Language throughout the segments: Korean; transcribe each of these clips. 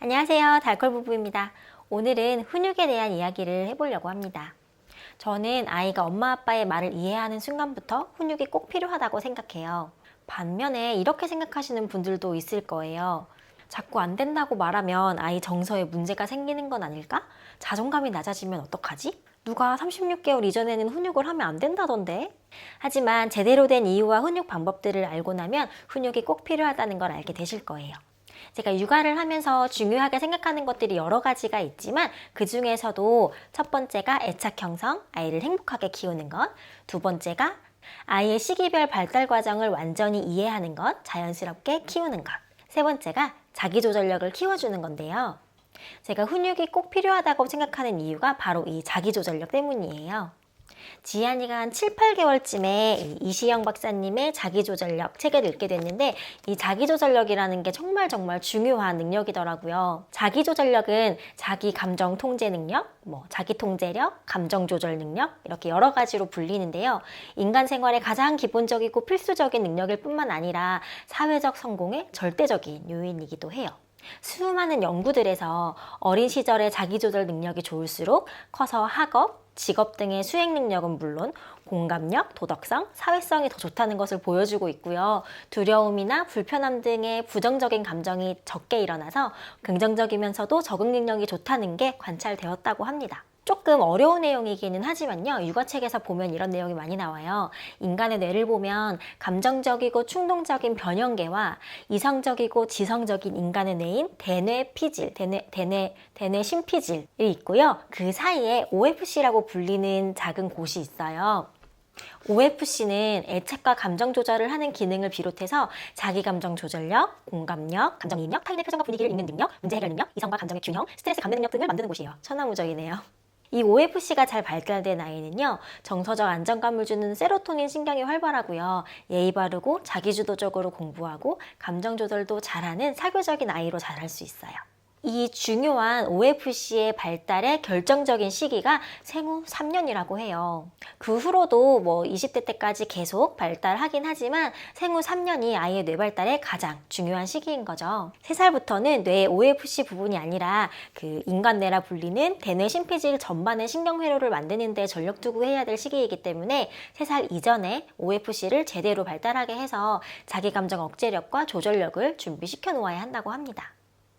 안녕하세요. 달콜부부입니다. 오늘은 훈육에 대한 이야기를 해보려고 합니다. 저는 아이가 엄마 아빠의 말을 이해하는 순간부터 훈육이 꼭 필요하다고 생각해요. 반면에 이렇게 생각하시는 분들도 있을 거예요. 자꾸 안 된다고 말하면 아이 정서에 문제가 생기는 건 아닐까? 자존감이 낮아지면 어떡하지? 누가 36개월 이전에는 훈육을 하면 안 된다던데? 하지만 제대로 된 이유와 훈육 방법들을 알고 나면 훈육이 꼭 필요하다는 걸 알게 되실 거예요. 제가 육아를 하면서 중요하게 생각하는 것들이 여러 가지가 있지만 그 중에서도 첫 번째가 애착 형성, 아이를 행복하게 키우는 것. 두 번째가 아이의 시기별 발달 과정을 완전히 이해하는 것, 자연스럽게 키우는 것. 세 번째가 자기조절력을 키워주는 건데요. 제가 훈육이 꼭 필요하다고 생각하는 이유가 바로 이 자기조절력 때문이에요. 지안이가 한 7, 8개월쯤에 이시영 박사님의 자기조절력 책을 읽게 됐는데 이 자기조절력이라는 게 정말 중요한 능력이더라고요. 자기조절력은 자기 감정 통제 능력, 자기 통제력, 감정 조절 능력 이렇게 여러 가지로 불리는데요. 인간 생활의 가장 기본적이고 필수적인 능력일 뿐만 아니라 사회적 성공의 절대적인 요인이기도 해요. 수많은 연구들에서 어린 시절의 자기조절 능력이 좋을수록 커서 학업, 직업 등의 수행 능력은 물론 공감력, 도덕성, 사회성이 더 좋다는 것을 보여주고 있고요. 두려움이나 불편함 등의 부정적인 감정이 적게 일어나서 긍정적이면서도 적응 능력이 좋다는 게 관찰되었다고 합니다. 조금 어려운 내용이기는 하지만요. 육아책에서 보면 이런 내용이 많이 나와요. 인간의 뇌를 보면 감정적이고 충동적인 변형계와 이성적이고 지성적인 인간의 뇌인 대뇌 피질, 대뇌 심피질이 있고요. 그 사이에 OFC라고 불리는 작은 곳이 있어요. OFC는 애착과 감정 조절을 하는 기능을 비롯해서 자기 감정 조절력, 공감력, 감정이입력, 타인의 표정과 분위기를 읽는 능력, 문제 해결 능력, 이성과 감정의 균형, 스트레스 감내 능력 등을 만드는 곳이에요. 천하무적이네요. 이 OFC가 잘 발달된 아이는요, 정서적 안정감을 주는 세로토닌 신경이 활발하고요, 예의 바르고 자기주도적으로 공부하고 감정 조절도 잘하는 사교적인 아이로 자랄 수 있어요. 이 중요한 OFC의 발달의 결정적인 시기가 생후 3년이라고 해요. 그 후로도 20대 때까지 계속 발달하긴 하지만 생후 3년이 아이의 뇌 발달의 가장 중요한 시기인 거죠. 3살부터는 뇌의 OFC 부분이 아니라 그 인간뇌라 불리는 대뇌 심피질 전반의 신경회로를 만드는 데 전력 두고 해야 될 시기이기 때문에 3살 이전에 OFC를 제대로 발달하게 해서 자기 감정 억제력과 조절력을 준비시켜 놓아야 한다고 합니다.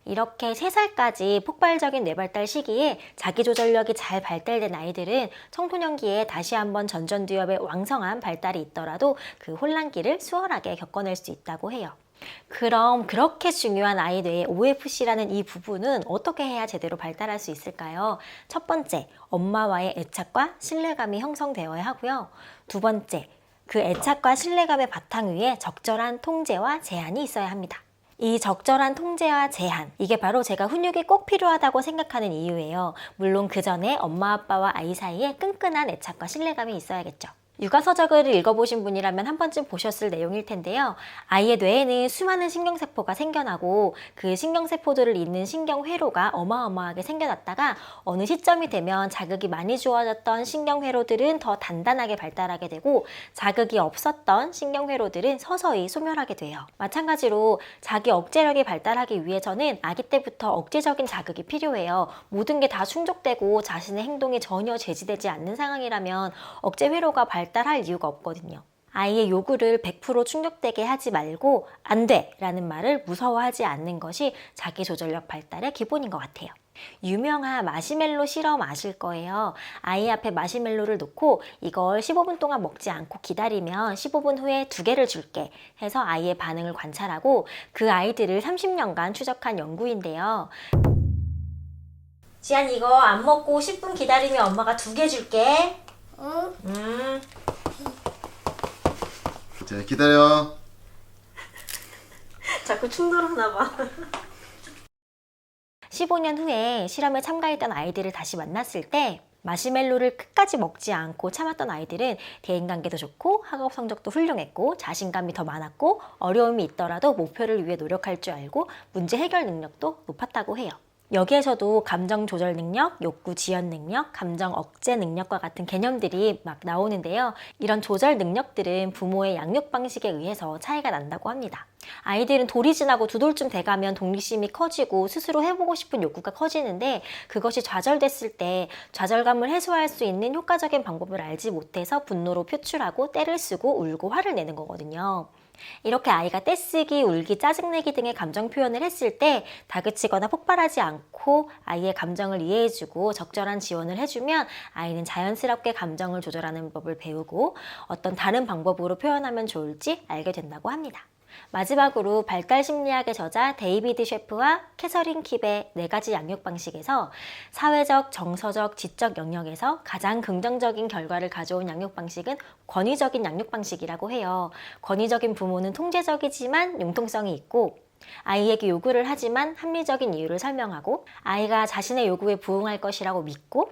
이렇게 3살까지 폭발적인 뇌발달 시기에 자기조절력이 잘 발달된 아이들은 청소년기에 다시 한번 전전두엽의 왕성한 발달이 있더라도 그 혼란기를 수월하게 겪어낼 수 있다고 해요. 그럼 그렇게 중요한 아이 뇌의 OFC라는 이 부분은 어떻게 해야 제대로 발달할 수 있을까요? 첫 번째, 엄마와의 애착과 신뢰감이 형성되어야 하고요. 두 번째, 그 애착과 신뢰감의 바탕 위에 적절한 통제와 제한이 있어야 합니다. 이 적절한 통제와 제한, 이게 바로 제가 훈육이 꼭 필요하다고 생각하는 이유예요. 물론 그 전에 엄마 아빠와 아이 사이에 끈끈한 애착과 신뢰감이 있어야겠죠. 육아서적을 읽어보신 분이라면 한 번쯤 보셨을 내용일 텐데요. 아이의 뇌에는 수많은 신경세포가 생겨나고 그 신경세포들을 잇는 신경회로가 어마어마하게 생겨났다가 어느 시점이 되면 자극이 많이 주어졌던 신경회로들은 더 단단하게 발달하게 되고 자극이 없었던 신경회로들은 서서히 소멸하게 돼요. 마찬가지로 자기 억제력이 발달하기 위해서는 아기 때부터 억제적인 자극이 필요해요. 모든 게 다 충족되고 자신의 행동이 전혀 제지되지 않는 상황이라면 억제회로가 발달할 이유가 없거든요. 아이의 요구를 100% 충족되게 하지 말고 안 돼! 라는 말을 무서워하지 않는 것이 자기조절력 발달의 기본인 것 같아요. 유명한 마시멜로 실험 아실 거예요. 아이 앞에 마시멜로를 놓고 이걸 15분 동안 먹지 않고 기다리면 15분 후에 2개를 줄게 해서 아이의 반응을 관찰하고 그 아이들을 30년간 추적한 연구인데요. 지안 이거 안 먹고 10분 기다리면 엄마가 2개 줄게. 응. 자, 기다려. 자꾸 충돌하나 봐. 15년 후에 실험에 참가했던 아이들을 다시 만났을 때 마시멜로를 끝까지 먹지 않고 참았던 아이들은 대인관계도 좋고 학업 성적도 훌륭했고 자신감이 더 많았고 어려움이 있더라도 목표를 위해 노력할 줄 알고 문제 해결 능력도 높았다고 해요. 여기에서도 감정 조절 능력, 욕구 지연 능력, 감정 억제 능력과 같은 개념들이 막 나오는데요. 이런 조절 능력들은 부모의 양육 방식에 의해서 차이가 난다고 합니다. 아이들은 돌이 지나고 2돌쯤 돼가면 독립심이 커지고 스스로 해보고 싶은 욕구가 커지는데, 그것이 좌절됐을 때 좌절감을 해소할 수 있는 효과적인 방법을 알지 못해서 분노로 표출하고 때를 쓰고 울고 화를 내는 거거든요. 이렇게 아이가 떼쓰기, 울기, 짜증내기 등의 감정 표현을 했을 때 다그치거나 폭발하지 않고 아이의 감정을 이해해주고 적절한 지원을 해주면 아이는 자연스럽게 감정을 조절하는 법을 배우고 어떤 다른 방법으로 표현하면 좋을지 알게 된다고 합니다. 마지막으로 발달 심리학의 저자 데이비드 셰프와 캐서린 킵의 4가지 양육 방식에서 사회적, 정서적, 지적 영역에서 가장 긍정적인 결과를 가져온 양육 방식은 권위적인 양육 방식이라고 해요. 권위적인 부모는 통제적이지만 융통성이 있고, 아이에게 요구를 하지만 합리적인 이유를 설명하고, 아이가 자신의 요구에 부응할 것이라고 믿고,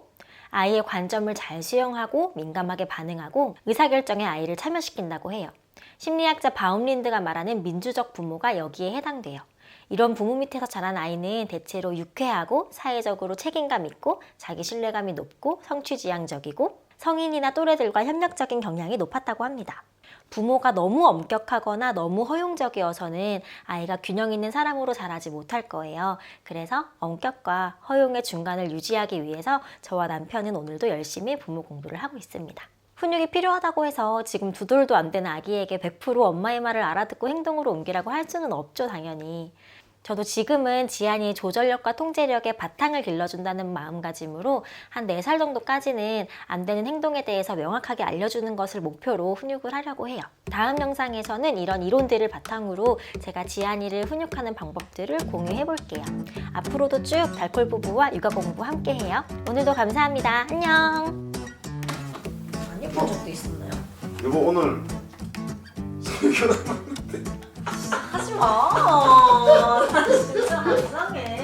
아이의 관점을 잘 수용하고 민감하게 반응하고 의사결정에 아이를 참여시킨다고 해요. 심리학자 바움린드가 말하는 민주적 부모가 여기에 해당돼요. 이런 부모 밑에서 자란 아이는 대체로 유쾌하고 사회적으로 책임감 있고 자기 신뢰감이 높고 성취지향적이고 성인이나 또래들과 협력적인 경향이 높았다고 합니다. 부모가 너무 엄격하거나 너무 허용적이어서는 아이가 균형 있는 사람으로 자라지 못할 거예요. 그래서 엄격과 허용의 중간을 유지하기 위해서 저와 남편은 오늘도 열심히 부모 공부를 하고 있습니다. 훈육이 필요하다고 해서 지금 2돌도 안 되는 아기에게 100% 엄마의 말을 알아듣고 행동으로 옮기라고 할 수는 없죠, 당연히. 저도 지금은 지안이의 조절력과 통제력에 바탕을 길러준다는 마음가짐으로 한 4살 정도까지는 안 되는 행동에 대해서 명확하게 알려주는 것을 목표로 훈육을 하려고 해요. 다음 영상에서는 이런 이론들을 바탕으로 제가 지안이를 훈육하는 방법들을 공유해 볼게요. 앞으로도 쭉 달콜 부부와 육아 공부 함께 해요. 오늘도 감사합니다. 안녕. 안 예쁜 적도 있었나요? 여보 오늘 성교나 하지 마. 진짜 이상해.